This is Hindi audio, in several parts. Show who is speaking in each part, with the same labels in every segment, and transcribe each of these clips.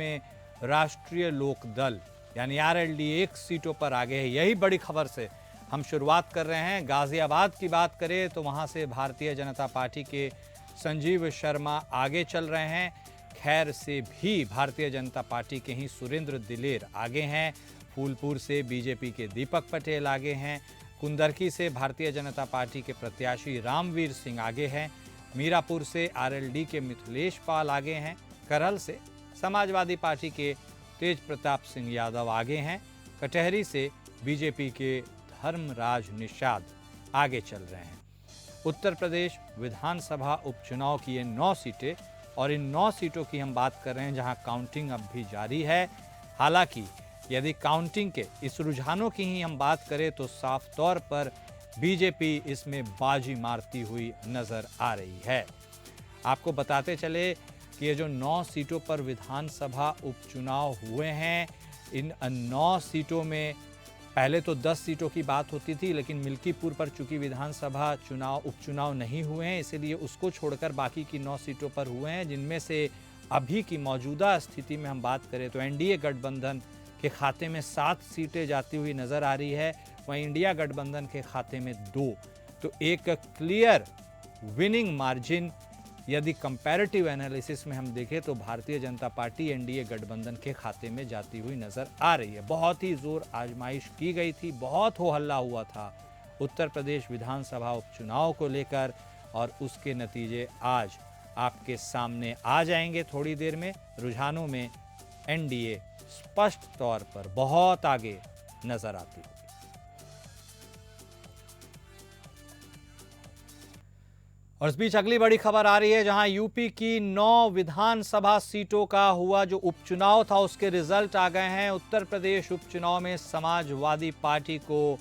Speaker 1: में राष्ट्रीय लोक दल यानी आरएलडी 1 सीटों पर आगे है। यही बड़ी खबर से हम शुरुआत कर रहे हैं। गाजियाबाद की बात करें तो वहां से भारतीय जनता पार्टी के संजीव शर्मा आगे चल रहे हैं। खैर से भी भारतीय जनता पार्टी के ही सुरेंद्र दिलेर आगे हैं। फूलपुर से बीजेपी के दीपक पटेल आगे हैं। कुंदरकी से भारतीय जनता पार्टी के प्रत्याशी रामवीर सिंह आगे हैं। मीरापुर से आरएलडी के मिथिलेश पाल आगे हैं। करहल से समाजवादी पार्टी के तेज प्रताप सिंह यादव आगे हैं। कटहरी से बीजेपी के धर्मराज निषाद आगे चल रहे हैं। उत्तर प्रदेश विधानसभा उपचुनाव की ये 9 सीटें और इन 9 सीटों की हम बात कर रहे हैं जहां काउंटिंग अब भी जारी है। हालांकि यदि काउंटिंग के इस रुझानों की ही हम बात करें तो साफ तौर पर बीजेपी इसमें बाजी मारती हुई नजर आ रही है। आपको बताते चले कि ये जो 9 सीटों पर विधानसभा उपचुनाव हुए हैं, इन 9 सीटों में पहले तो 10 सीटों की बात होती थी, लेकिन मिल्कीपुर पर चूंकि विधानसभा उपचुनाव नहीं हुए हैं, इसलिए उसको छोड़कर बाकी की 9 सीटों पर हुए हैं, जिनमें से अभी की मौजूदा स्थिति में हम बात करें तो एनडीए गठबंधन के खाते में 7 सीटें जाती हुई नजर आ रही है, वहीं इंडिया गठबंधन के खाते में 2। तो एक क्लियर विनिंग मार्जिन यदि कंपैरेटिव एनालिसिस में हम देखें तो भारतीय जनता पार्टी एनडीए गठबंधन के खाते में जाती हुई नजर आ रही है। बहुत ही जोर आजमाइश की गई थी, बहुत हो हल्ला हुआ था उत्तर प्रदेश विधानसभा उपचुनाव को लेकर, और उसके नतीजे आज आपके सामने आ जाएंगे थोड़ी देर में। रुझानों में एनडीए स्पष्ट तौर पर बहुत आगे नजर आती है। और इस बीच अगली बड़ी खबर आ रही है, जहां यूपी की 9 विधानसभा सीटों का हुआ जो उपचुनाव था उसके रिजल्ट आ गए हैं। उत्तर प्रदेश उपचुनाव में समाजवादी पार्टी को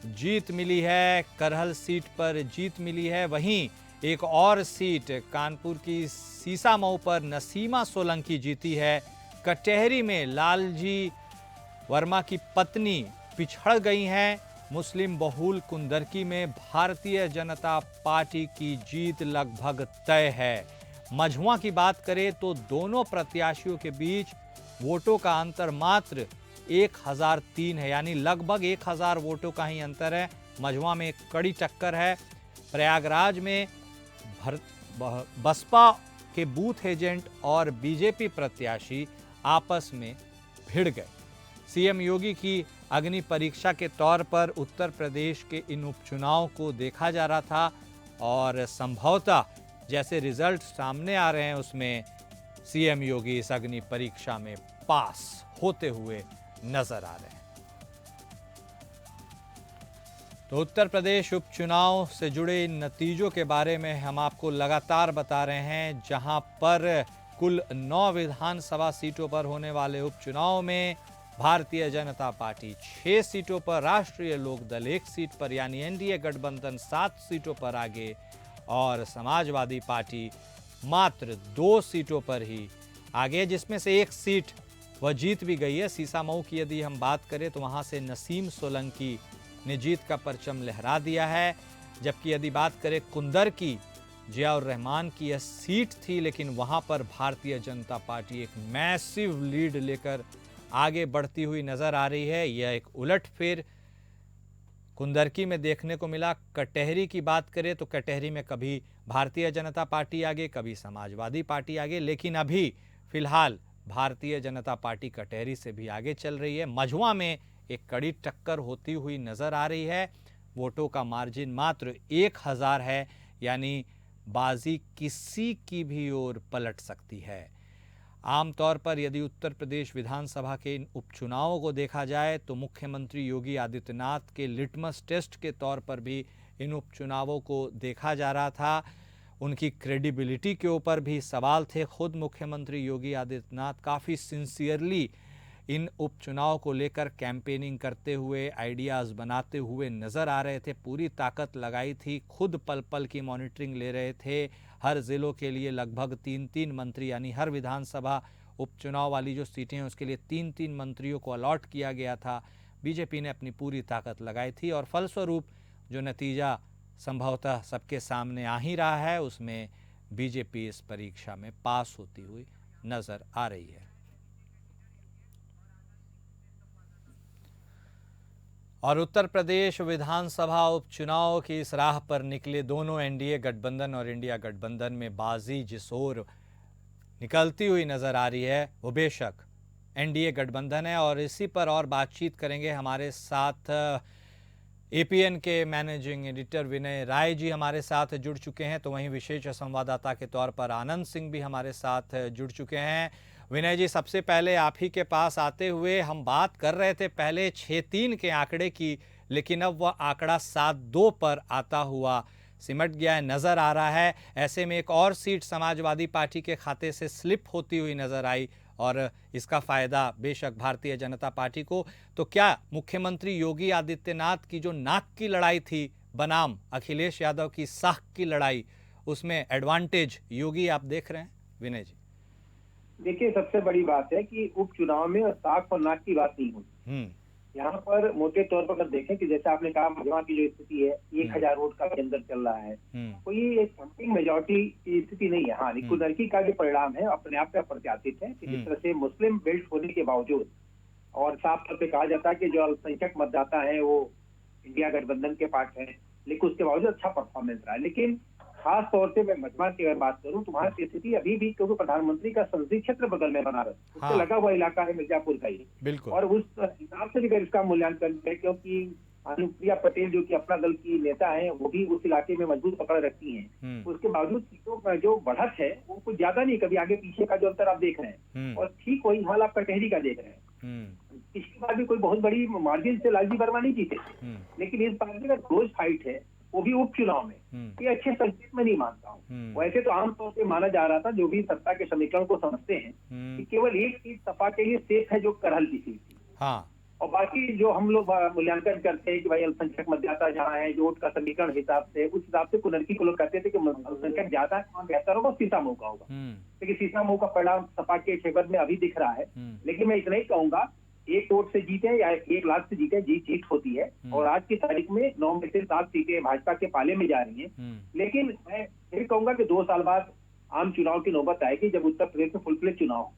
Speaker 1: जीत मिली है, करहल सीट पर जीत मिली है। वहीं एक और सीट कानपुर की सीसामऊ पर नसीमा सोलंकी जीती है। कटहरी में लालजी वर्मा की पत्नी पिछड़ गई हैं। मुस्लिम बहुल कुंदरकी में भारतीय जनता पार्टी की जीत लगभग तय है। मझुआ की बात करें तो दोनों प्रत्याशियों के बीच वोटों का अंतर मात्र 1003 है, यानी लगभग 1000 वोटों का ही अंतर है। मझुआ में एक कड़ी टक्कर है। प्रयागराज में बसपा के बूथ एजेंट और बीजेपी प्रत्याशी आपस में भिड़ गए। सीएम योगी की अग्नि परीक्षा के तौर पर उत्तर प्रदेश के इन उपचुनाव को देखा जा रहा था, और संभवतः जैसे रिजल्ट सामने आ रहे हैं उसमें सीएम योगी इस अग्नि परीक्षा में पास होते हुए नजर आ रहे हैं। तो उत्तर प्रदेश उपचुनाव से जुड़े इन नतीजों के बारे में हम आपको लगातार बता रहे हैं, जहां पर कुल 9 विधानसभा सीटों पर होने वाले उपचुनाव में भारतीय जनता पार्टी 6 सीटों पर, राष्ट्रीय लोक दल 1 सीट पर यानी एनडीए गठबंधन 7 सीटों पर आगे, और समाजवादी पार्टी मात्र 2 सीटों पर ही आगे, जिसमें से एक सीट वह जीत भी गई है। सीसामऊ की यदि हम बात करें तो वहां से नसीम सोलंकी ने जीत का परचम लहरा दिया है। जबकि यदि बात करें कुंदर की, जियाउर रहमान की यह सीट थी, लेकिन वहां पर भारतीय जनता पार्टी एक मैसिव लीड लेकर आगे बढ़ती हुई नजर आ रही है। यह एक उलटफेर कुंदरकी में देखने को मिला। कटहरी की बात करें तो कटहरी में कभी भारतीय जनता पार्टी आगे, कभी समाजवादी पार्टी आगे, लेकिन अभी फिलहाल भारतीय जनता पार्टी कटहरी से भी आगे चल रही है। मझुआ में एक कड़ी टक्कर होती हुई नजर आ रही है। वोटों का मार्जिन मात्र 1000 है, यानी बाजी किसी की भी ओर पलट सकती है। आमतौर पर यदि उत्तर प्रदेश विधानसभा के इन उपचुनावों को देखा जाए तो मुख्यमंत्री योगी आदित्यनाथ के लिटमस टेस्ट के तौर पर भी इन उपचुनावों को देखा जा रहा था। उनकी क्रेडिबिलिटी के ऊपर भी सवाल थे। खुद मुख्यमंत्री योगी आदित्यनाथ काफ़ी सिंसियरली इन उपचुनाव को लेकर कैंपेनिंग करते हुए, आइडियाज़ बनाते हुए नज़र आ रहे थे। पूरी ताकत लगाई थी, खुद पल पल की मॉनिटरिंग ले रहे थे। हर ज़िलों के लिए लगभग 3-3 मंत्री, यानी हर विधानसभा उपचुनाव वाली जो सीटें हैं उसके लिए 3-3 मंत्रियों को अलॉट किया गया था। बीजेपी ने अपनी पूरी ताकत लगाई थी, और फलस्वरूप जो नतीजा संभवतः सबके सामने आ ही रहा है, उसमें बीजेपी इस परीक्षा में पास होती हुई नज़र आ रही है। और उत्तर प्रदेश विधानसभा उपचुनाव की इस राह पर निकले दोनों एनडीए गठबंधन और इंडिया गठबंधन में बाजी जिस ओर निकलती हुई नजर आ रही है वो बेशक एनडीए गठबंधन है। और इसी पर और बातचीत करेंगे। हमारे साथ एपीएन के मैनेजिंग एडिटर विनय राय जी हमारे साथ जुड़ चुके हैं, तो वहीं विशेष संवाददाता के तौर पर आनंद सिंह भी हमारे साथ जुड़ चुके हैं। विनय जी, सबसे पहले आप ही के पास आते हुए हम बात कर रहे थे पहले 6-3 के आंकड़े की, लेकिन अब वह आंकड़ा 7-2 पर आता हुआ सिमट गया है, नजर आ रहा है। ऐसे में एक और सीट समाजवादी पार्टी के खाते से स्लिप होती हुई नजर आई और इसका फायदा बेशक भारतीय जनता पार्टी को। तो क्या मुख्यमंत्री योगी आदित्यनाथ की जो नाक की लड़ाई थी बनाम अखिलेश यादव की साख की लड़ाई, उसमें एडवांटेज योगी आप देख रहे हैं विनय जी?
Speaker 2: देखिए, सबसे बड़ी बात है कि उपचुनाव में साख और नाक की बात नहीं होती। यहाँ पर मोटे तौर पर अगर देखें कि जैसे आपने कहा मजमा की जो स्थिति है 1000 वोट का भी अंदर चल रहा है, कोई एक थम्पिंग मेजोरिटी की स्थिति नहीं है। हाँ, कुर्की का जो परिणाम है अपने आप में प्रत्याशित है कि जिस तरह से मुस्लिम बेल्ट होने के बावजूद और साफ तौर पे कहा जाता है कि जो अल्पसंख्यक मतदाता है वो इंडिया गठबंधन के पास है, लेकिन उसके बावजूद अच्छा परफॉर्मेंस रहा है। लेकिन खास तौर से मैं मजमा की अगर बात करूं तो वहां की स्थिति अभी भी, क्योंकि प्रधानमंत्री का संसदीय क्षेत्र बगल में बनारस, उससे लगा हुआ इलाका है मिर्जापुर का ही,
Speaker 1: बिल्कुल।
Speaker 2: और उस हिसाब से भी अगर इसका मूल्यांकन है, क्योंकि अनुप्रिया पटेल जो कि अपना दल की नेता है वो भी उस इलाके में मजबूत पकड़ रखती हैं, उसके बावजूद सीटों का जो बढ़त है वो कुछ ज्यादा नहीं, कभी आगे पीछे का जो अंतर आप देख रहे हैं, और ठीक वही हाल आप कटहरी का देख रहे हैं। पिछली बार भी कोई बहुत बड़ी मार्जिन से लालजी वर्मा नहीं जीते, लेकिन इस बार भी अगर क्लोज फाइट है वो भी उपचुनाव में, ये अच्छे संकेत में नहीं मानता हूँ। वैसे तो आमतौर पे माना जा रहा था, जो भी सत्ता के समीकरण को समझते हैं, कि केवल एक सीट सपा के लिए सेफ है जो करहल की सीट थी। हाँ। और बाकी जो हम लोग मूल्यांकन करते हैं कि भाई अल्पसंख्यक मतदाता जहाँ है, जो वोट का समीकरण हिसाब से, उस हिसाब से कुनरकी को लोग कहते थे कि अल्पसंख्यक ज्यादा है, वहाँ बेहतर होगा, सीतामऊ का होगा। लेकिन सीतामऊ का परिणाम सपा के फेवर में अभी दिख रहा है। लेकिन मैं इतना ही कहूंगा, एक वोट से जीते या 1 लाख से जीते, जीत होती है, और आज की तारीख में 9 में से 7 सीटें भाजपा के पाले में जा रही हैं। लेकिन मैं फिर कहूंगा कि 2 साल बाद आम चुनाव की नौबत आएगी जब उत्तर प्रदेश में फुल फ्लेज चुनाव हो।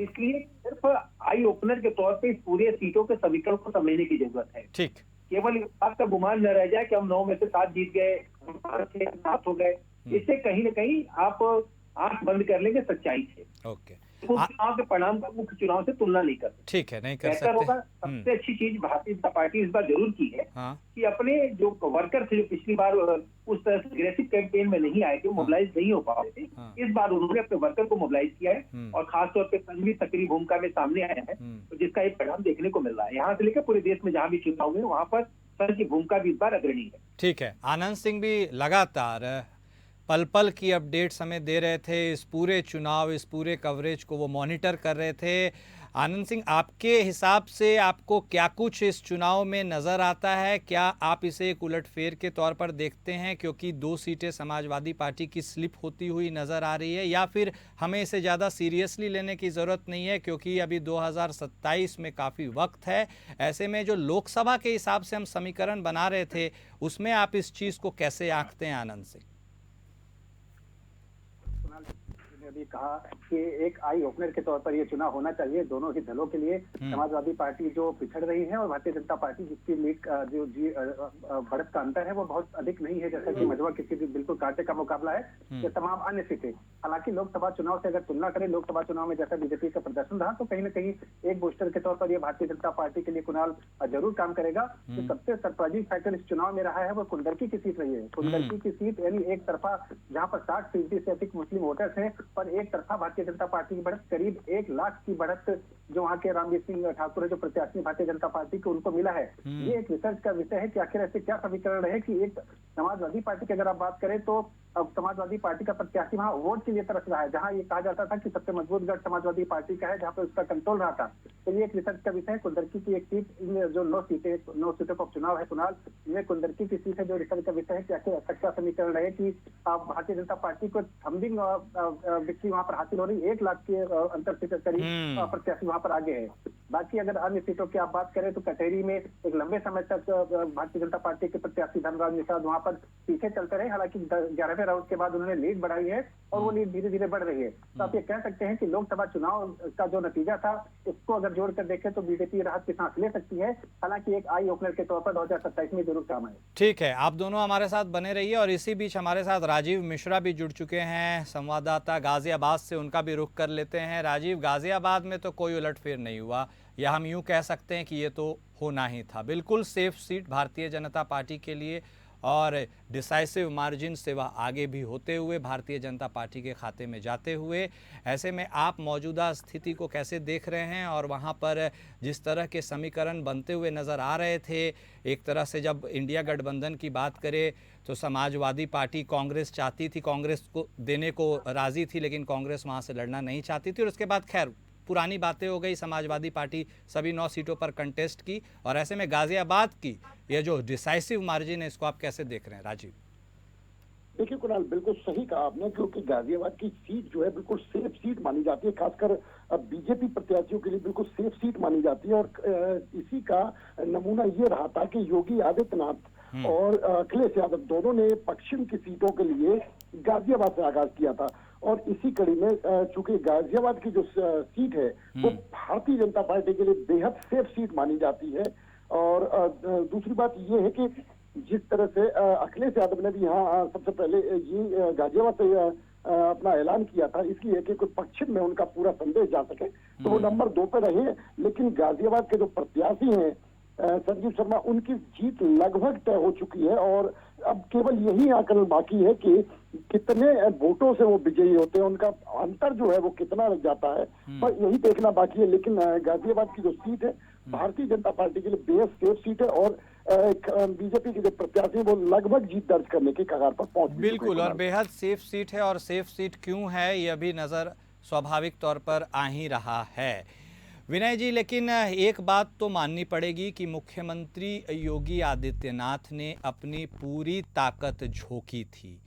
Speaker 2: इसलिए सिर्फ आई ओपनर के तौर पे पूरे सीटों के समीकरण को समझने की जरूरत है। ठीक, केवल इस बात का गुमान न रह जाए कि हम 9 में से 7 जीत गए, 7 हो गए, इससे कहीं न कहीं आप आंख बंद कर लेंगे सच्चाई से। ओके, चुनाव के परिणाम का मुख्य चुनाव से तुलना नहीं कर सकते। ठीक है, नहीं कर सकते। होगा सबसे अच्छी चीज भारतीय जनता पार्टी इस बार जरूर की है, कि अपने जो वर्कर थे जो पिछली बार उस तरह से अग्रेसिव कैंपेन में नहीं आए थे, मोबिलाइज नहीं हो पा रहे थे, इस बार उन्होंने अपने वर्कर को मोबिलाइज किया है, और खासतौर पर संघ भी सक्रिय भूमिका में सामने आया है, तो जिसका एक परिणाम देखने को मिल रहा है। यहाँ से लेकर पूरे देश में जहाँ भी चुनाव हुए वहाँ पर संघ की भूमिका भी इस बार अग्रणी है। ठीक है, आनंद सिंह भी लगातार पल पल की अपडेट्स हमें दे रहे थे, इस पूरे चुनाव, इस पूरे कवरेज को वो मॉनिटर कर रहे थे। आनंद सिंह, आपके हिसाब से आपको क्या कुछ इस चुनाव में नज़र आता है? क्या आप इसे एक उलटफेर के तौर पर देखते हैं क्योंकि 2 सीटें समाजवादी पार्टी की स्लिप होती हुई नज़र आ रही है, या फिर हमें इसे ज़्यादा सीरियसली लेने की ज़रूरत नहीं है क्योंकि अभी 2027 में काफ़ी वक्त है? ऐसे में जो लोकसभा के हिसाब से हम समीकरण बना रहे थे उसमें आप इस चीज़ को कैसे आंकते हैं आनंद सिंह?
Speaker 3: अभी कहा कि एक आई ओपनर के तौर पर यह चुनाव होना चाहिए दोनों ही दलों के लिए। समाजवादी पार्टी जो पिछड़ रही है और भारतीय जनता पार्टी जिसकी लीड जो बढ़त का अंतर है वो बहुत अधिक नहीं है, जैसा कि मजवा किसी भी बिल्कुल कांटे का मुकाबला है। ये तमाम अन्य सीटें, हालांकि लोकसभा चुनाव से अगर तुलना करें, लोकसभा चुनाव में जैसा बीजेपी का प्रदर्शन रहा तो कहीं ना कहीं एक बूस्टर के तौर पर यह भारतीय जनता पार्टी के लिए कुणाल जरूर काम करेगा। तो सबसे सरप्राइजिंग फैक्टर इस चुनाव में रहा है वो कुंडरकी की सीट रही है। कुंडरकी की सीट यानी एक तरफा, जहाँ पर 60% से अधिक मुस्लिम वोटर्स हैं, पर एक तरफा भारतीय जनता पार्टी की बढ़त करीब 1 लाख की बढ़त जो वहाँ के रामवीर सिंह ठाकुर है जो प्रत्याशी भारतीय जनता पार्टी को उनको मिला है। ये एक रिसर्च का विषय है कि आखिर ऐसे क्या समीकरण रहे कि एक समाजवादी पार्टी की अगर आप बात करें तो अब समाजवादी पार्टी का प्रत्याशी वहाँ वोट के लिए तरस रहा है, जहाँ ये कहा जाता था कि सबसे मजबूत गढ़ समाजवादी पार्टी का है, जहाँ पे उसका कंट्रोल रहा था। तो ये एक रिसर्च का विषय है। कुंडरकी की एक सीट, जो 9 सीटों का उपचुनाव है कुणाल, इनमें कुंडरकी की सीट है जो रिसर्च का विषय है कि आखिर ऐसा क्या समीकरण रहे कि भारतीय जनता पार्टी को थम्बिंग विक्ट्री वहाँ पर हासिल हो रही, 1 लाख के अंतर से करीब प्रत्याशी वहाँ पर आगे है। बाकी अगर अन्य सीटों की आप बात करें तो कटहरी में एक लंबे समय तक भारतीय जनता पार्टी के प्रत्याशी धनराज निषाद वहाँ पर पीछे चलते रहे, हालांकि 11वें फिर उसके बाद उन्होंने लीड बढ़ाई है और वो लीड धीरे धीरे बढ़ रही है। तो आप ये कह सकते हैं कि लोकसभा चुनाव का जो नतीजा था उसको अगर जोड़कर देखें तो बीजेपी राहत की सांस ले सकती है, हालांकि एक आई ओपनर के तौर पर 2027 में जरूर काम आए।
Speaker 1: ठीक है, आप दोनों हमारे साथ बने रहिए और इसी बीच हमारे साथ राजीव मिश्रा भी जुड़ चुके हैं, संवाददाता गाजियाबाद से, उनका भी रुख कर लेते हैं। राजीव, गाजियाबाद में तो कोई उलटफेर नहीं हुआ, या हम यूं कह सकते हैं कि ये तो होना ही था। बिल्कुल safe seat Bharatiya Janata party के लिए और डिसाइसिव मार्जिन से वह आगे भी होते हुए भारतीय जनता पार्टी के खाते में जाते हुए। ऐसे में आप मौजूदा स्थिति को कैसे देख रहे हैं और वहाँ पर जिस तरह के समीकरण बनते हुए नज़र आ रहे थे, एक तरह से जब इंडिया गठबंधन की बात करें तो समाजवादी पार्टी कांग्रेस चाहती थी, कांग्रेस को देने को राज़ी थी, लेकिन कांग्रेस वहाँ से लड़ना नहीं चाहती थी और उसके बाद खैर पुरानी बातें हो गई, समाजवादी पार्टी सभी 9 सीटों पर कंटेस्ट की। और ऐसे में गाजियाबाद की ये जो डिसाइसिव मार्जिन है, इसको आप कैसे देख रहे हैं राजीव?
Speaker 4: देखिए कुणाल, बिल्कुल सही कहा आपने, क्योंकि गाजियाबाद की सीट जो है बिल्कुल सेफ सीट मानी जाती है, खासकर बीजेपी प्रत्याशियों के लिए बिल्कुल सेफ सीट मानी जाती है। और इसी का नमूना ये रहा था कि योगी आदित्यनाथ और अखिलेश यादव दोनों ने पश्चिम की सीटों के लिए गाजियाबाद से आगाज किया था। और इसी कड़ी में चूंकि गाजियाबाद की जो सीट है वो भारतीय जनता पार्टी के लिए बेहद सेफ सीट मानी जाती है। और दूसरी बात ये है कि जिस तरह से अखिलेश यादव ने भी यहाँ सबसे पहले ये गाजियाबाद से अपना ऐलान किया था, इसलिए कि कोई पश्चिम में उनका पूरा संदेश जा सके, तो वो नंबर 2 पे रहे। लेकिन गाजियाबाद के जो प्रत्याशी हैं संजीव शर्मा, उनकी जीत लगभग तय हो चुकी है और अब केवल यही आकलन बाकी है कि कितने वोटों से वो विजयी होते हैं, उनका अंतर जो है वो कितना लग जाता है, पर यही देखना बाकी है। लेकिन गाजियाबाद की जो सीट है भारतीय जनता पार्टी के लिए बेहद सेफ सीट है और बीजेपी के जो प्रत्याशी वो लगभग जीत दर्ज करने के कगार पर पहुंच गए।
Speaker 1: बिल्कुल, और बेहद सेफ सीट है, और सेफ सीट क्यों है यह भी नज़र स्वाभाविक तौर पर आ ही रहा है। विनय जी, लेकिन एक बात तो माननी पड़ेगी कि मुख्यमंत्री योगी आदित्यनाथ ने अपनी पूरी ताकत झोंकी थी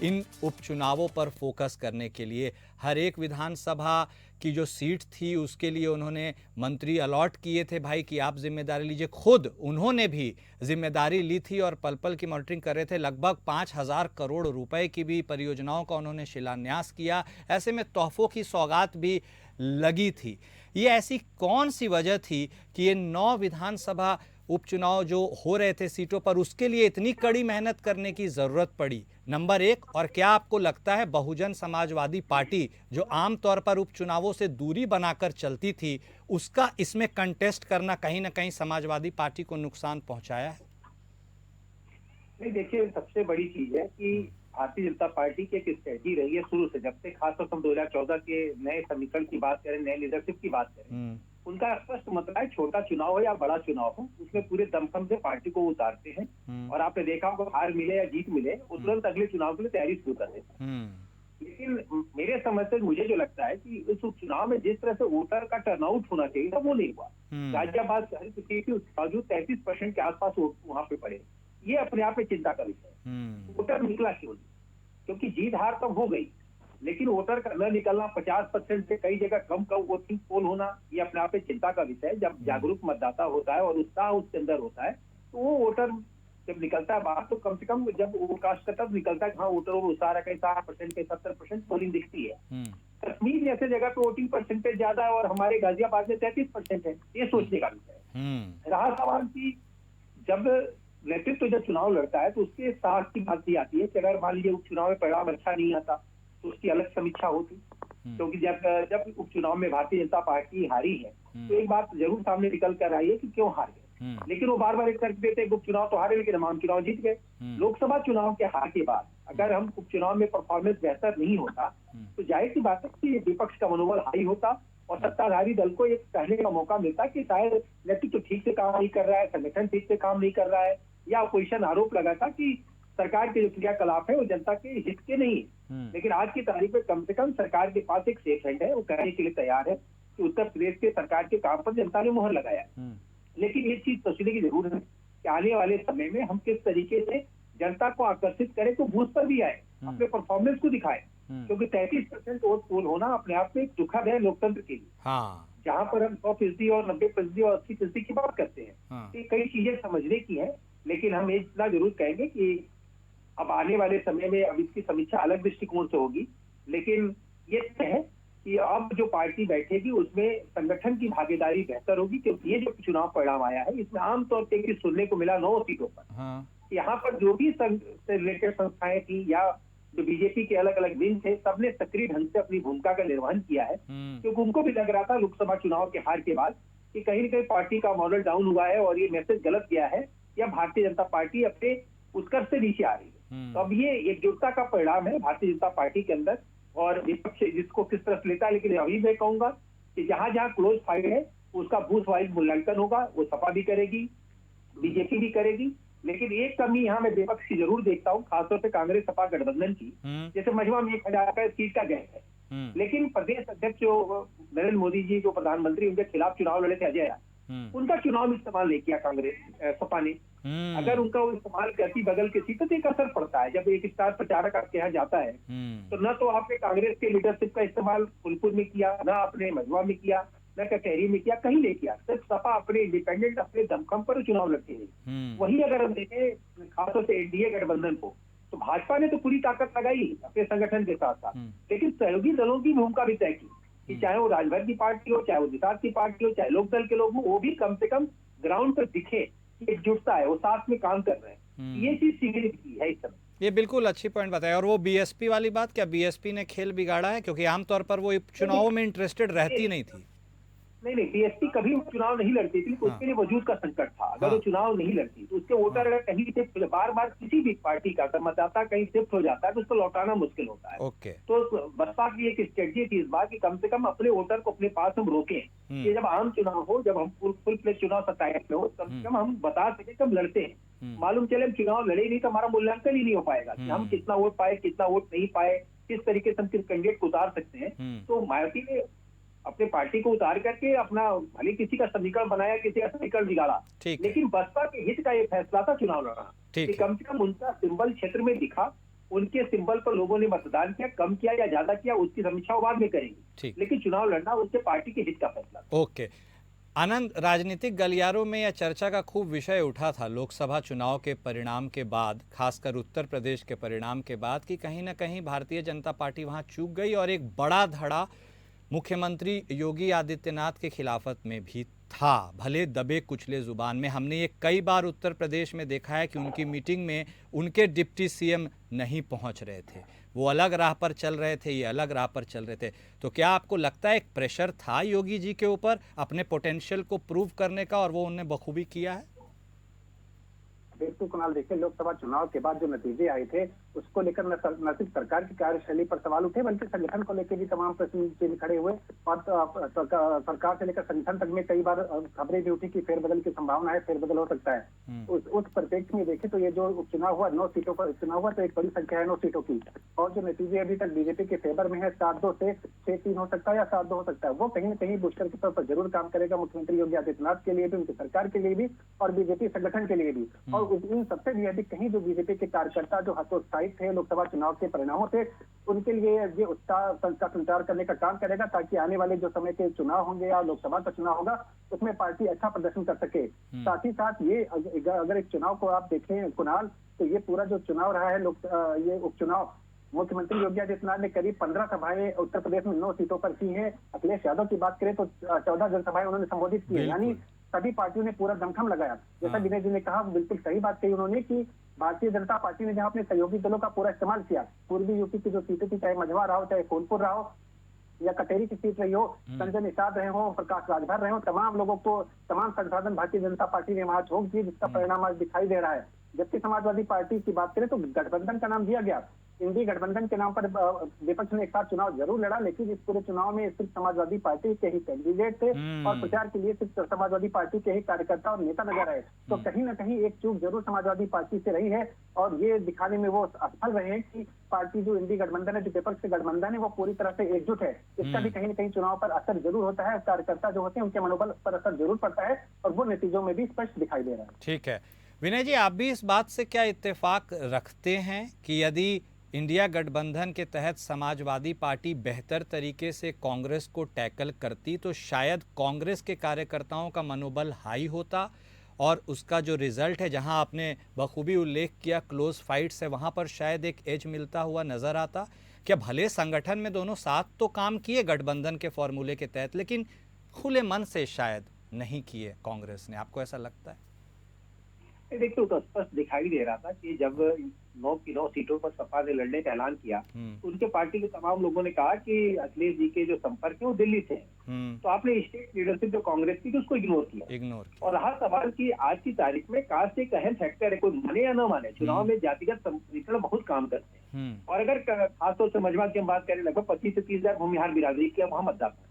Speaker 1: इन उपचुनावों पर फोकस करने के लिए। हर एक विधानसभा की जो सीट थी उसके लिए उन्होंने मंत्री अलॉट किए थे, भाई कि आप जिम्मेदारी लीजिए। खुद उन्होंने भी जिम्मेदारी ली थी और पल पल की मॉनिटरिंग कर रहे थे। लगभग 5,000 करोड़ रुपए की भी परियोजनाओं का उन्होंने शिलान्यास किया। ऐसे में तोहफों की सौगात भी लगी थी। ये ऐसी कौन सी वजह थी कि ये 9 विधानसभा उपचुनाव जो हो रहे थे सीटों पर, उसके लिए इतनी कड़ी मेहनत करने की जरूरत पड़ी? नंबर 1, और क्या आपको लगता है बहुजन समाजवादी पार्टी जो आमतौर पर उपचुनावों से दूरी बनाकर चलती थी, उसका इसमें कंटेस्ट करना कहीं ना कहीं समाजवादी पार्टी को नुकसान पहुंचाया है?
Speaker 2: नहीं, देखिए, सबसे बड़ी चीज है कि भारतीय जनता पार्टी की एक स्ट्रेटजी रही है शुरू से, जब से खासतौर से 2014 के नए समीकरण की बात करें, नए लीडरशिप की बात करें, उनका स्पष्ट मतलब है छोटा चुनाव हो या बड़ा चुनाव हो, उसमें पूरे दमखम से पार्टी को उतारते हैं। और आपने देखा होगा, हार मिले या जीत मिले, वो तुरंत अगले चुनाव के लिए तैयारी शुरू कर देते हैं। लेकिन मेरे समझ से मुझे जो लगता है कि इस उपचुनाव में जिस तरह से वोटर का टर्नआउट होना चाहिए था वो नहीं हुआ। गाजियाबाद शहर की बावजूद 33% के आसपास वोट वहां पे पड़े, ये अपने आप में चिंता का विषय है। वोटर निकला क्यों नहीं? क्योंकि जीत हार तब हो गई, लेकिन वोटर का न निकलना, 50% से कई जगह कम वोटिंग पोल होना, ये अपने आप में चिंता का विषय है। जब जागरूक मतदाता होता है और उत्साह उसके अंदर होता है, तो वो वोटर जब निकलता है बाहर, तो कम से कम जब वोटकास्ट तब निकलता है, हाँ वोटर और उत्साह कहीं 60% के 70% पोलिंग दिखती है। कश्मीर जैसे जगह पे वोटिंग परसेंटेज ज्यादा है और हमारे गाजियाबाद में 33% है, ये सोचने का विषय है। रहा सवाल की जब नेतृत्व जब चुनाव लड़ता है तो उसके साथ की बात भी आती है कि अगर मान लीजिए उपचुनाव में परिणाम अच्छा नहीं आता तो उसकी अलग समीक्षा होती, क्योंकि जब उपचुनाव में भारतीय जनता पार्टी हारी है तो एक बात जरूर सामने निकल कर आई है कि क्यों हार गए। लेकिन वो बार बार एक तर्क देते हैं उपचुनाव तो हारे, लेकिन हम चुनाव जीत गए। लोकसभा चुनाव के हार के बाद अगर हम उपचुनाव में परफॉर्मेंस बेहतर नहीं होता तो जाहिर सी बात है कि विपक्ष का मनोबल हाई होता और सत्ताधारी दल को एक कहने का मौका मिलता कि शायद नेतृत्व ठीक से काम नहीं कर रहा है, संगठन ठीक से काम नहीं कर रहा है, या अपोजिशन आरोप लगाता कि सरकार के जो क्रियाकलाप है वो जनता के हित के नहीं है। लेकिन आज की तारीख में कम से कम सरकार के पास एक सेफ हैंड है, वो कहने के लिए तैयार है कि उत्तर प्रदेश के सरकार के काम पर जनता ने मुहर लगाया है। लेकिन एक चीज सोचने की जरूरत है कि आने वाले समय में हम किस तरीके से जनता को आकर्षित करें तो बूथ पर भी आए, अपने परफॉर्मेंस को दिखाए, क्योंकि 33% वोट पोल होना अपने आप में एक दुखद है लोकतंत्र के लिए। जहाँ पर हम 100% और 90% और 80% की बात करते हैं, ये कई चीजें समझने की है। लेकिन हम इतना जरूर कहेंगे कि अब आने वाले समय में अब इसकी समीक्षा अलग दृष्टिकोण से होगी, लेकिन ये तय है कि अब जो पार्टी बैठेगी उसमें संगठन की भागीदारी बेहतर होगी, क्योंकि ये जो चुनाव परिणाम आया है इसमें आमतौर पर सुनने को मिला 9 सीटों पर।
Speaker 1: हाँ।
Speaker 2: यहाँ पर जो भी संघ से रिलेटेड संस्थाएं थी या जो बीजेपी के अलग अलग विंग थे, सबने सक्रिय ढंग से अपनी भूमिका का निर्वहन किया है, क्योंकि उनको भी लग रहा था लोकसभा चुनाव के हार के बाद कि कहीं न कहीं पार्टी का मॉडल डाउन हुआ है और ये मैसेज गलत गया है या भारतीय जनता पार्टी अपने उत्कर्ष से नीचे आ रही है। तो अब ये एकजुटता का परिणाम है भारतीय जनता पार्टी के अंदर, और विपक्ष जिसको किस तरह से लेता है। लेकिन अभी मैं कहूंगा कि जहां जहां क्लोज फाइट है उसका बूथ वाइज मूल्यांकन होगा, वो सपा भी करेगी, बीजेपी भी करेगी। लेकिन एक कमी यहाँ मैं विपक्ष की जरूर देखता हूँ, खासतौर से कांग्रेस सपा गठबंधन की। जैसे मझवा में 1000 का सीट का गैप है, लेकिन प्रदेश अध्यक्ष जो नरेंद्र मोदी जी जो प्रधानमंत्री, उनके खिलाफ चुनाव लड़े थे अजय राय, उनका चुनाव इस्तेमाल नहीं किया कांग्रेस सपा ने। अगर उनका वो इस्तेमाल करती बगल की सीट तो एक असर पड़ता है। जब एक स्टार प्रचारक आपके यहाँ जाता है तो न तो आपने कांग्रेस के लीडरशिप का इस्तेमाल फूलपुर में किया, न आपने मझवा में किया, न कचहरी में किया, कहीं नहीं किया। सिर्फ सपा अपने इंडिपेंडेंट अपने दमखम पर चुनाव लड़ते हैं। वही अगर हम देखें खासतौर से एनडीए गठबंधन को, तो भाजपा ने तो पूरी ताकत लगाई अपने संगठन के साथ साथ, लेकिन सहयोगी दलों की भूमिका भी तय की कि चाहे वो राजभर की पार्टी हो, चाहे वो निषाद की पार्टी हो, चाहे लोक दल के लोग हो, वो भी कम से कम ग्राउंड पर दिखे कि एकजुटता है, वो साथ में काम कर रहे हैं। ये चीज सीखने की है इस समय।
Speaker 1: ये बिल्कुल अच्छी पॉइंट बताया। और वो बीएसपी वाली बात, क्या बीएसपी ने खेल बिगाड़ा है? क्योंकि आमतौर पर वो चुनावों में इंटरेस्टेड रहती नहीं थी।
Speaker 2: नहीं, बीएसपी कभी वो चुनाव नहीं लड़ती थी, उसके लिए वजूद का संकट था। अगर वो चुनाव नहीं लड़ती तो उसके वोटर अगर कहीं से बार बार किसी भी पार्टी का अगर मतदाता कहीं शिफ्ट हो जाता है तो उसको लौटाना मुश्किल होता है।
Speaker 1: ओके।
Speaker 2: तो बसपा की एक स्ट्रेटजी थी इस बार कि कम से कम अपने वोटर को अपने पास हम रोकें कि जब आम चुनाव हो, जब हम फुल प्लेज चुनाव 27 में हो, कम से कम हम बता सके कि हम लड़ते हैं। मालूम चले हम चुनाव लड़े नहीं तो हमारा मूल्यांकन ही नहीं हो पाएगा कि हम कितना वोट पाए, कितना वोट नहीं पाए, किस तरीके से हम किस कैंडिडेट को उतार सकते हैं। तो मायावती ने अपने पार्टी को उतार करके अपना भले किसी का समीकरण बनाया, किसी का समीकरण बिगाड़ा, लेकिन बसपा के हित का ये फैसला था चुनाव लड़ना कि कम से कम उनका सिंबल क्षेत्र में दिखा, उनके सिंबल पर लोगों ने मतदान किया, कम किया या ज्यादा किया उसकी समीक्षा बाद में करेंगे, लेकिन चुनाव लड़ना उसके पार्टी के हित का फैसला।
Speaker 1: ओके आनंद, राजनीतिक गलियारों में यह चर्चा का खूब विषय उठा था लोकसभा चुनाव के परिणाम के बाद, खासकर उत्तर प्रदेश के परिणाम के बाद, कि कहीं ना कहीं भारतीय जनता पार्टी वहां चूक गई और एक बड़ा धड़ा मुख्यमंत्री योगी आदित्यनाथ के खिलाफत में भी था, भले दबे कुचले जुबान में। हमने ये कई बार उत्तर प्रदेश में देखा है कि उनकी मीटिंग में उनके डिप्टी सीएम नहीं पहुंच रहे थे, वो अलग राह पर चल रहे थे, ये अलग राह पर चल रहे थे। तो क्या आपको लगता है एक प्रेशर था योगी जी के ऊपर अपने पोटेंशियल को प्रूव करने का और वो उन्होंने बखूबी किया है?
Speaker 3: बिल्कुल कुणाल, देखिए लोकसभा चुनाव के बाद जो नतीजे आए थे उसको लेकर न सिर्फ सरकार की कार्यशैली पर सवाल उठे बल्कि संगठन को लेकर भी तमाम प्रश्न चिन्ह खड़े हुए। और सरकार से लेकर संगठन तक में कई बार खबरें भी उठी कि फेरबदल की संभावना है, फेरबदल हो सकता है। उस परिप्रेक्ष्य में देखें तो ये जो उपचुनाव हुआ 9 सीटों पर चुनाव हुआ तो एक बड़ी संख्या है 9 सीटों की, और जो नतीजे अभी तक बीजेपी के फेवर में है 7-2 से 6-3 हो सकता है या 7-2 हो सकता है, वो कहीं न कहीं बूस्टर के तौर पर जरूर काम करेगा मुख्यमंत्री योगी आदित्यनाथ के लिए भी, उनकी सरकार के लिए भी और बीजेपी संगठन के लिए भी। और इन सबसे भी अधिक कहीं जो बीजेपी के कार्यकर्ता जो हतोत्साहित थे लोकसभा चुनाव के परिणामों से, उनके लिए ये उत्साह का संचार करने का काम करेगा ताकि आने वाले जो समय के चुनाव होंगे या लोकसभा का चुनाव होगा उसमें पार्टी अच्छा प्रदर्शन कर सके। साथ ही साथ ये अगर एक चुनाव को आप देखें कुणाल, तो ये पूरा जो चुनाव रहा है ये उपचुनाव, मुख्यमंत्री योगी आदित्यनाथ ने करीब 15 सभाएं उत्तर प्रदेश में 9 सीटों पर की है। अखिलेश यादव की बात करें तो 14 जनसभाएं उन्होंने संबोधित की है, यानी सभी पार्टियों ने पूरा दमखम लगाया। जैसा विनय जी ने कहा, बिल्कुल सही बात कही उन्होंने कि भारतीय जनता पार्टी ने जहां अपने सहयोगी दलों का पूरा इस्तेमाल किया, पूर्वी यूपी की जो सीटें थी, चाहे मझवा रहा हो, चाहे फूलपुर रहा हो या कटेरी की सीट रही हो, संजय निषाद रहे हो, प्रकाश राजभर रहे हो, तमाम लोगों को तमाम संसाधन भारतीय जनता पार्टी ने वहां झोंक दिए, जिसका परिणाम आज दिखाई दे रहा है। जबकि समाजवादी पार्टी की बात करें तो गठबंधन का नाम दिया गया, इंडी गठबंधन के नाम पर विपक्ष ने एक साथ चुनाव जरूर लड़ा, लेकिन इस पूरे चुनाव में सिर्फ समाजवादी पार्टी के ही कैंडिडेट थे और प्रचार के लिए सिर्फ समाजवादी पार्टी के ही कार्यकर्ता और नेता नजर आए। तो कहीं ना कहीं एक चूक जरूर समाजवादी पार्टी से रही है और ये दिखाने में वो असफल रहे हैं कि पार्टी जो इंडी गठबंधन है, जो विपक्ष से गठबंधन है, वो पूरी तरह से एकजुट है। इसका भी कहीं ना कहीं चुनाव पर असर जरूर होता है, कार्यकर्ता जो होते हैं उनके मनोबल पर असर जरूर पड़ता है और वो नतीजों में भी स्पष्ट दिखाई दे रहा है।
Speaker 1: ठीक है विनय जी, आप भी इस बात से क्या इत्तेफाक रखते हैं कि यदि इंडिया गठबंधन के तहत समाजवादी पार्टी बेहतर तरीके से कांग्रेस को टैकल करती तो शायद कांग्रेस के कार्यकर्ताओं का मनोबल हाई होता और उसका जो रिजल्ट है, जहां आपने बखूबी उल्लेख किया क्लोज फाइट से, वहां पर शायद एक एज मिलता हुआ नजर आता। क्या भले संगठन में दोनों साथ तो काम किए गठबंधन के फॉर्मूले के तहत, लेकिन खुले मन से शायद नहीं किए कांग्रेस ने, आपको ऐसा लगता है?
Speaker 2: देखिए, तो स्पष्ट दिखाई दे रहा था कि जब 9 की 9 सीटों पर सपा ने लड़ने का ऐलान किया तो उनके पार्टी के तमाम लोगों ने कहा कि अखिलेश जी के जो संपर्क है वो दिल्ली से हैं। तो आपने स्टेट लीडरशिप जो कांग्रेस की, तो उसको इग्नोर किया। और रहा सवाल कि आज की तारीख में कास्ट एक अहम फैक्टर है, कोई माने या न माने, चुनाव में जातिगत समीकरण बहुत काम करते हैं। और अगर खासतौर से मजबा की हम बात करें, लगभग 25 से 30 हजार भूमिहार बिरादरी की वहां मतदाता,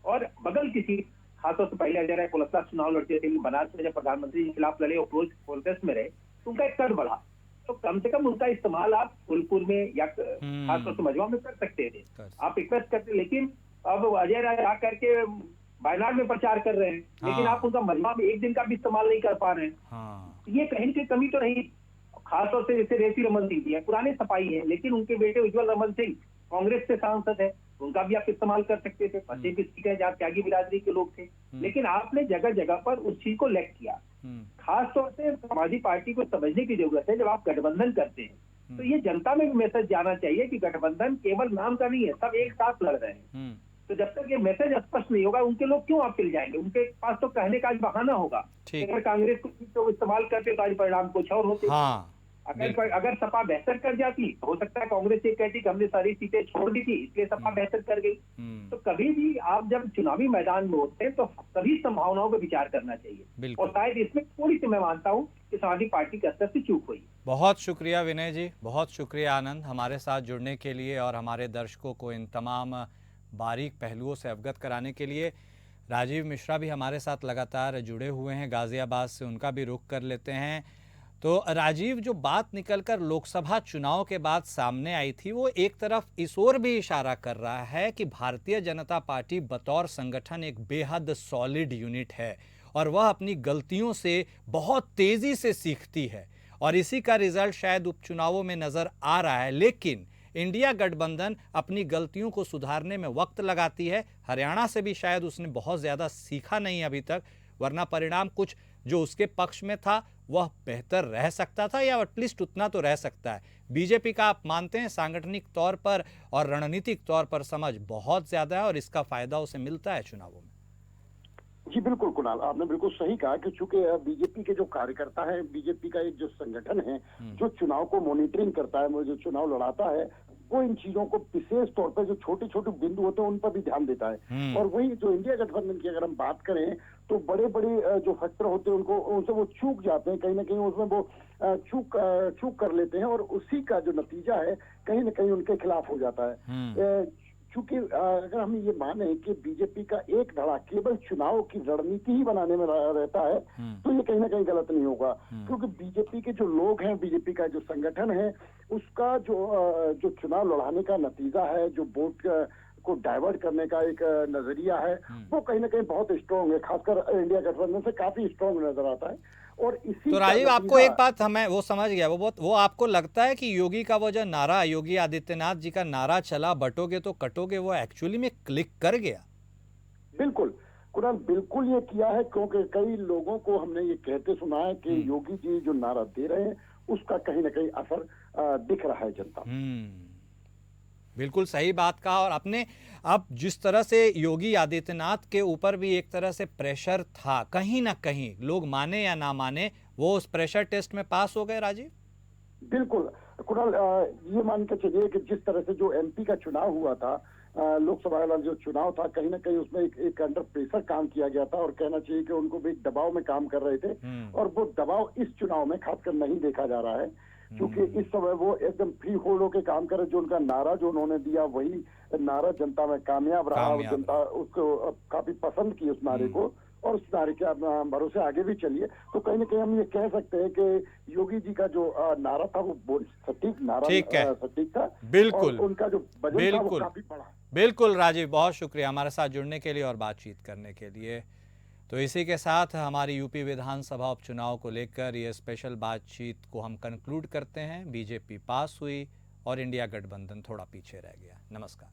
Speaker 2: और बगल किसी खासतौर से पहले अजय राय कोलत्ता चुनाव लड़ते थे, बनारस में जब प्रधानमंत्री के खिलाफ लड़े और क्लोज कॉन्टेस्ट में रहे, तो उनका एक कद बढ़ा। तो कम से कम उनका इस्तेमाल आप फूलपुर में या खासतौर से मजवा में कर सकते थे, आप रिक्वेस्ट करते। लेकिन अब अजय राय आकर के वायनाड में प्रचार कर रहे हैं, लेकिन आप उनका मजवा में एक दिन का भी इस्तेमाल नहीं कर पा रहे हैं। ये कहीं की कमी तो नहीं। खासतौर से जैसे रेसी रमन सिंह जी है, पुराने सपाई है, लेकिन उनके बेटे उज्जवल रमन सिंह कांग्रेस से सांसद है, उनका भी आप इस्तेमाल कर सकते थे। पश्चिम की सीट है जहाँ त्यागी बिरादरी के लोग थे, लेकिन आपने जगह जगह पर उस चीज को लैग किया। खास तौर से समाजवादी पार्टी को समझने की जरूरत है, जब आप गठबंधन करते हैं तो ये जनता में भी मैसेज जाना चाहिए कि गठबंधन केवल नाम का नहीं है, सब एक साथ लड़ रहे हैं। तो जब तक ये मैसेज स्पष्ट नहीं होगा, उनके लोग क्यों अपील जाएंगे? उनके पास तो कहने का आज बहाना होगा। अगर कांग्रेस को इस्तेमाल करते तो आज परिणाम कुछ और होते। अगर सपा बेहतर कर जाती, हो सकता है कांग्रेस ये कहती कि हमने सारी सीटें छोड़ दी थी इसलिए सपा बेहतर कर गई। तो कभी भी आप जब चुनावी मैदान में होते हैं तो सभी संभावनाओं पर विचार करना चाहिए, और शायद इसमें थोड़ी सी मैं मानता हूँ कि समाजवादी पार्टी के स्तर से चूक हुई।
Speaker 1: बहुत शुक्रिया विनय जी, बहुत शुक्रिया आनंद, हमारे साथ जुड़ने के लिए और हमारे दर्शकों को इन तमाम बारीक पहलुओं से अवगत कराने के लिए। राजीव मिश्रा भी हमारे साथ लगातार जुड़े हुए हैं गाजियाबाद से, उनका भी रुख कर लेते हैं। तो राजीव, जो बात निकलकर लोकसभा चुनाव के बाद सामने आई थी, वो एक तरफ इस ओर भी इशारा कर रहा है कि भारतीय जनता पार्टी बतौर संगठन एक बेहद सॉलिड यूनिट है और वह अपनी गलतियों से बहुत तेजी से सीखती है, और इसी का रिजल्ट शायद उपचुनावों में नजर आ रहा है। लेकिन इंडिया गठबंधन अपनी गलतियों को सुधारने में वक्त लगाती है। हरियाणा से भी शायद उसने बहुत ज्यादा सीखा नहीं अभी तक, वरना परिणाम कुछ जो उसके पक्ष में था वह बेहतर रह सकता था, या एटलीस्ट उतना तो रह सकता है। बीजेपी का आप मानते हैं सांगठनिक तौर पर और रणनीतिक तौर पर समझ बहुत ज्यादा है और इसका फायदा उसे मिलता है चुनावों में?
Speaker 4: जी बिल्कुल कुणाल, आपने बिल्कुल सही कहा कि चूंकि बीजेपी के जो कार्यकर्ता है, बीजेपी का एक जो संगठन है जो चुनाव को मॉनिटरिंग करता है, जो चुनाव लड़ाता है, वो इन चीजों को विशेष तौर पर जो छोटे छोटे बिंदु होते हैं उन पर भी ध्यान देता है। और वही जो इंडिया गठबंधन की अगर हम बात करें तो बड़े बड़े जो फैक्टर होते हैं उनको उनसे वो चूक जाते हैं, कहीं ना कहीं उसमें वो चूक कर लेते हैं, और उसी का जो नतीजा है कहीं ना कहीं उनके खिलाफ हो जाता है। क्योंकि अगर हम ये माने कि बीजेपी का एक धड़ा केवल चुनाव की रणनीति ही बनाने में रहता है तो ये कहीं ना कहीं गलत नहीं होगा, क्योंकि बीजेपी के जो लोग हैं, बीजेपी का जो संगठन है, उसका जो चुनाव लड़ाने का नतीजा है, जो वोट को डाइवर्ट करने का एक नजरिया है, वो कहीं ना कहीं बहुत स्ट्रॉन्ग है, खासकर इंडिया गठबंधन से काफी स्ट्रॉन्ग नजर आता है। और इसी
Speaker 1: तो राजीव, आपको एक बात हमें वो समझ गया, वो आपको लगता है कि योगी का वो जो नारा, योगी आदित्यनाथ जी का नारा चला बटोगे तो कटोगे, वो एक्चुअली में क्लिक कर गया?
Speaker 4: बिल्कुल कुणाल, बिल्कुल ये किया है, क्योंकि कई लोगों को हमने ये कहते सुना है कि योगी जी जो नारा दे रहे हैं उसका कहीं ना कहीं असर दिख रहा है जनता।
Speaker 1: बिल्कुल सही बात कहा। और अपने अब जिस तरह से योगी आदित्यनाथ के ऊपर भी एक तरह से प्रेशर था, कहीं ना कहीं लोग माने या ना माने वो उस प्रेशर टेस्ट में पास हो गए। राजीव
Speaker 4: बिल्कुल कुणाल, ये मान के चलिए कि जिस तरह से जो एमपी का चुनाव हुआ था, लोकसभा वाला जो चुनाव था, कहीं ना कहीं उसमें एक अंडर प्रेशर काम किया गया था, और कहना चाहिए कि उनको भी दबाव में काम कर रहे थे, और वो दबाव इस चुनाव में खासकर नहीं देखा जा रहा है, क्योंकि इस समय वो एकदम फ्री होल्ड होकर काम करे। जो उनका नारा जो उन्होंने दिया वही नारा जनता में कामयाब रहा, और जनता उसको काफी पसंद की उस नारे को, और उस नारे के भरोसे आगे भी चलिए। तो कहीं ना कहीं हम ये कह सकते हैं कि योगी जी का जो नारा था वो सटीक नारा, सटीक था।
Speaker 1: बिल्कुल,
Speaker 4: उनका जो बजट था वो काफी बड़ा।
Speaker 1: बिल्कुल राजीव, बहुत शुक्रिया हमारे साथ जुड़ने के लिए और बातचीत करने के लिए। तो इसी के साथ हमारी यूपी विधानसभा उपचुनाव को लेकर ये स्पेशल बातचीत को हम कंक्लूड करते हैं। बीजेपी पास हुई और इंडिया गठबंधन थोड़ा पीछे रह गया। नमस्कार।